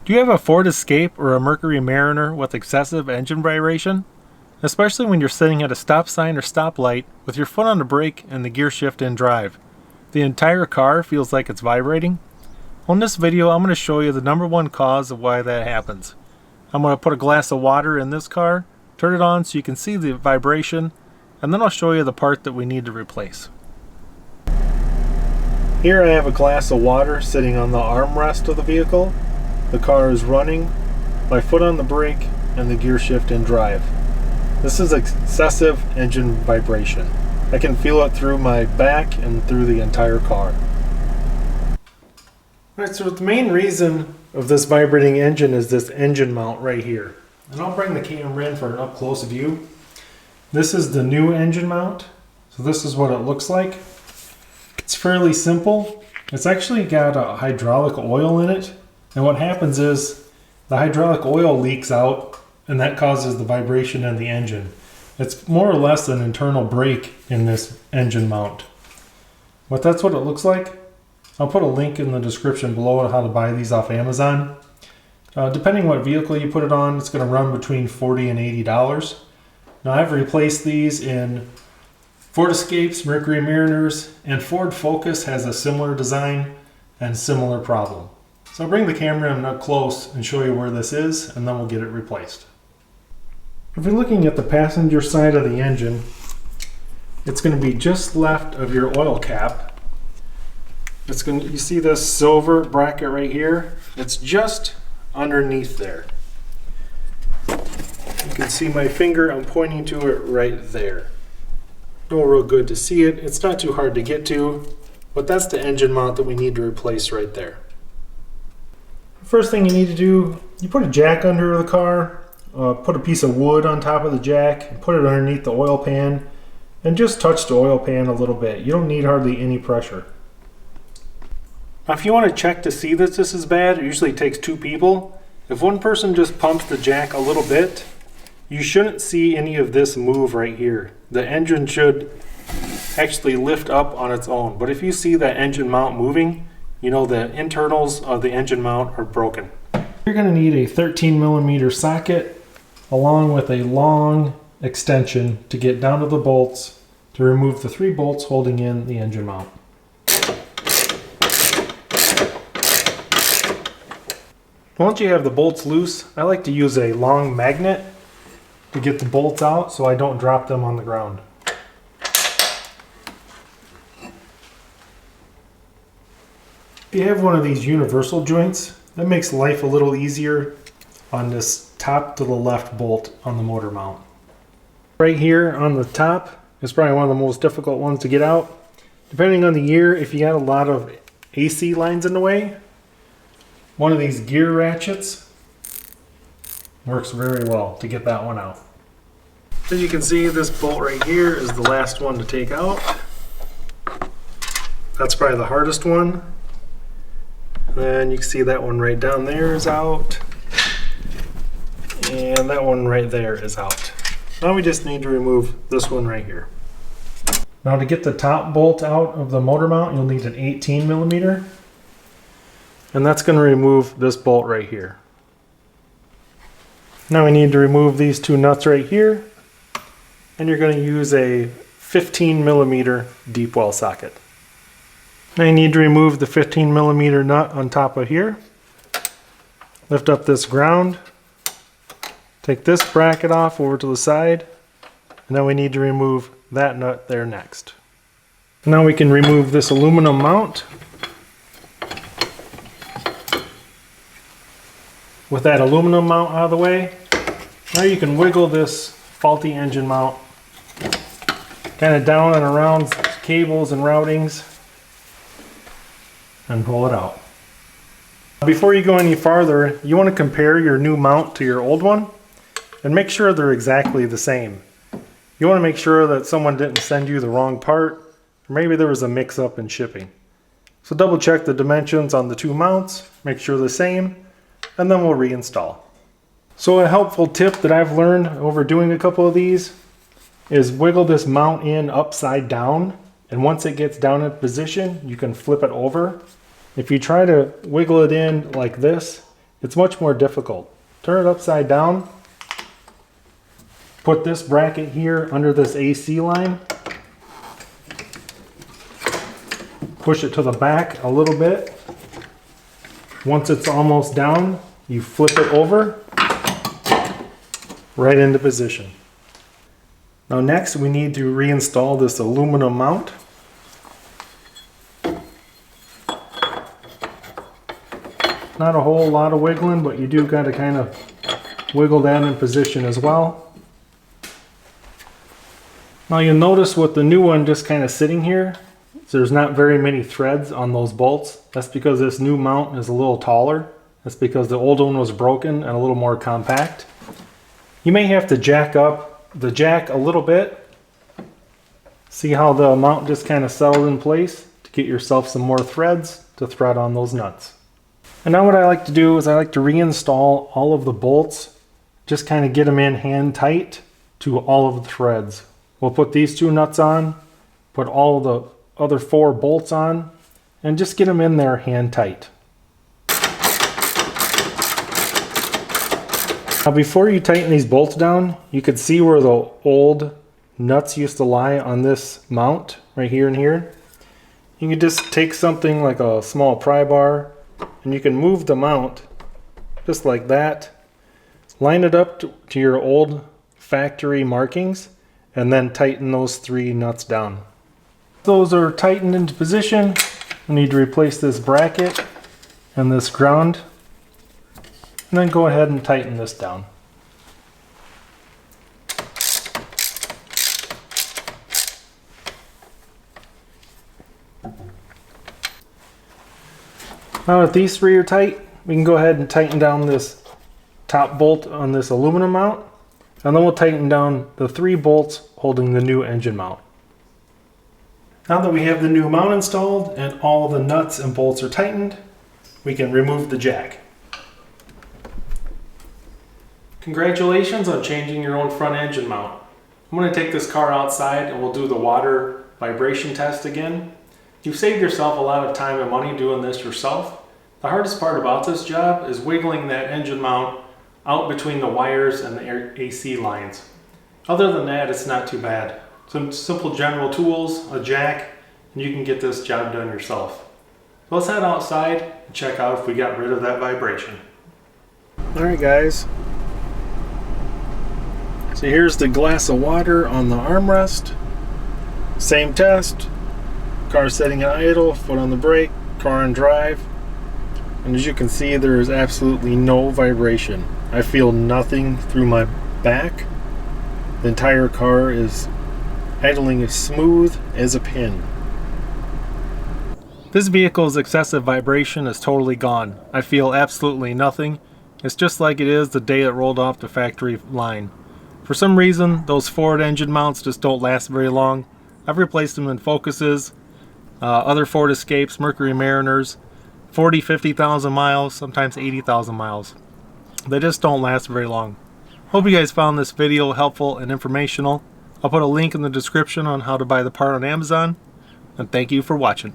Do you have a Ford Escape or a Mercury Mariner with excessive engine vibration? Especially when you're sitting at a stop sign or stoplight with your foot on the brake and the gear shift in drive. The entire car feels like it's vibrating. On this video, I'm going to show you the #1 cause of why that happens. I'm going to put a glass of water in this car, turn it on so you can see the vibration, and then I'll show you the part that we need to replace. Here I have a glass of water sitting on the armrest of the vehicle. The car is running, my foot on the brake, and the gear shift in drive. This is excessive engine vibration. I can feel it through my back and through the entire car. Alright, so the main reason of this vibrating engine is this engine mount right here. And I'll bring the camera in for an up-close view. This is the new engine mount. So this is what it looks like. It's fairly simple. It's actually got a hydraulic oil in it. And what happens is the hydraulic oil leaks out and that causes the vibration in the engine. It's more or less an internal brake in this engine mount. But that's what it looks like. I'll put a link in the description below on how to buy these off Amazon. Depending what vehicle you put it on, it's going to run between $40 and $80. Now I've replaced these in Ford Escapes, Mercury Mariners, and Ford Focus has a similar design and similar problem. So I'll bring the camera in up close and show you where this is, and then we'll get it replaced. If you're looking at the passenger side of the engine, it's going to be just left of your oil cap. You see this silver bracket right here? It's just underneath there. You can see my finger, I'm pointing to it right there. Not real good to see it. It's not too hard to get to, but that's the engine mount that we need to replace right there. First thing you need to do, you put a jack under the car, put a piece of wood on top of the jack, and put it underneath the oil pan, and just touch the oil pan a little bit. You don't need hardly any pressure. Now if you want to check to see that this is bad, it usually takes 2 people. If one person just pumps the jack a little bit, you shouldn't see any of this move right here. The engine should actually lift up on its own. But if you see that engine mount moving, you know the internals of the engine mount are broken. You're going to need a 13mm socket along with a long extension to get down to the bolts to remove the 3 bolts holding in the engine mount. Once you have the bolts loose, I like to use a long magnet to get the bolts out so I don't drop them on the ground. If you have one of these universal joints, that makes life a little easier on this top to the left bolt on the motor mount. Right here on the top is probably one of the most difficult ones to get out. Depending on the year, if you got a lot of AC lines in the way, one of these gear ratchets works very well to get that one out. As you can see, this bolt right here is the last one to take out. That's probably the hardest one. Then you can see that one right down there is out. And that one right there is out. Now we just need to remove this one right here. Now to get the top bolt out of the motor mount, you'll need an 18mm. And that's going to remove this bolt right here. Now we need to remove these 2 nuts right here. And you're going to use a 15mm deep well socket. Now you need to remove the 15mm nut on top of here. Lift up this ground. Take this bracket off over to the side. And then we need to remove that nut there next. Now we can remove this aluminum mount. With that aluminum mount out of the way, now you can wiggle this faulty engine mount kind of down and around cables and routings and pull it out. Before you go any farther, you want to compare your new mount to your old one and make sure they're exactly the same. You want to make sure that someone didn't send you the wrong part, or maybe there was a mix-up in shipping. So double check the dimensions on the 2 mounts, make sure they're the same, and then we'll reinstall. So a helpful tip that I've learned over doing a couple of these is wiggle this mount in upside down, and once it gets down in position, you can flip it over. If you try to wiggle it in like this, it's much more difficult. Turn it upside down. Put this bracket here under this AC line. Push it to the back a little bit. Once it's almost down, you flip it over, right into position. Now next we need to reinstall this aluminum mount. Not a whole lot of wiggling, but you do got to kind of wiggle that in position as well. Now you'll notice with the new one just kind of sitting here, there's not very many threads on those bolts. That's because this new mount is a little taller. That's because the old one was broken and a little more compact. You may have to jack up the jack a little bit. See how the mount just kind of settled in place to get yourself some more threads to thread on those nuts. And now what I like to do is I like to reinstall all of the bolts, just kind of get them in hand tight to all of the threads. We'll put these 2 nuts on, put all the other 4 bolts on, and just get them in there hand tight. Now before you tighten these bolts down, you can see where the old nuts used to lie on this mount right here and here. You can just take something like a small pry bar and you can move the mount just like that. Line it up to your old factory markings and then tighten those 3 nuts down. Those are tightened into position. We need to replace this bracket and this ground, and then go ahead and tighten this down. Now that these 3 are tight, we can go ahead and tighten down this top bolt on this aluminum mount, and then we'll tighten down the 3 bolts holding the new engine mount. Now that we have the new mount installed and all the nuts and bolts are tightened, we can remove the jack. Congratulations on changing your own front engine mount. I'm going to take this car outside and we'll do the water vibration test again. You've saved yourself a lot of time and money doing this yourself. The hardest part about this job is wiggling that engine mount out between the wires and the AC lines. Other than that, it's not too bad. Some simple general tools, a jack, and you can get this job done yourself. So let's head outside and check out if we got rid of that vibration. Alright guys, so here's the glass of water on the armrest. Same test. Car sitting at idle, foot on the brake, car on drive. And as you can see, there is absolutely no vibration. I feel nothing through my back. The entire car is idling as smooth as a pin. This vehicle's excessive vibration is totally gone. I feel absolutely nothing. It's just like it is the day it rolled off the factory line. For some reason, those Ford engine mounts just don't last very long. I've replaced them in Focuses, other Ford Escapes, Mercury Mariners, 40, 50,000 miles, sometimes 80,000 miles. They just don't last very long. Hope you guys found this video helpful and informational. I'll put a link in the description on how to buy the part on Amazon, and thank you for watching.